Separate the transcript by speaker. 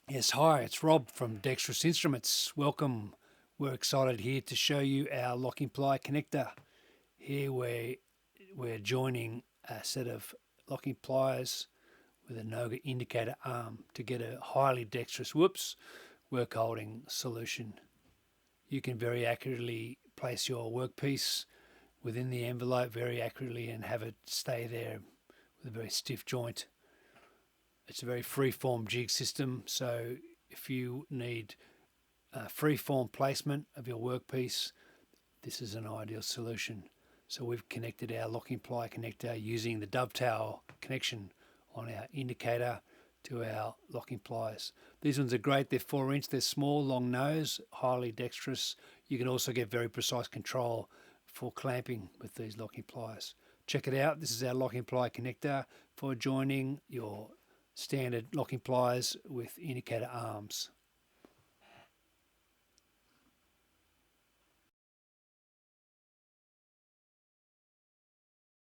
Speaker 1: Yes, hi, it's Rob from Dexterous Instruments. Welcome. We're excited here to show you our locking ply connector. Here we're joining a set of locking pliers with a Noga indicator arm to get a highly dexterous work holding solution. You can very accurately place your workpiece within the envelope very accurately and have it stay there with a very stiff joint. It's a very free-form jig system, so if you need free-form placement of your workpiece, this is an ideal solution. So we've connected our locking ply connector using the dovetail connection on our indicator to our locking pliers. These ones are great. They're 4 inch, they're small, long nose, highly dexterous. You can also get very precise control for clamping with these locking pliers. Check it out. This is our locking ply connector for joining your standard locking pliers with indicator arms.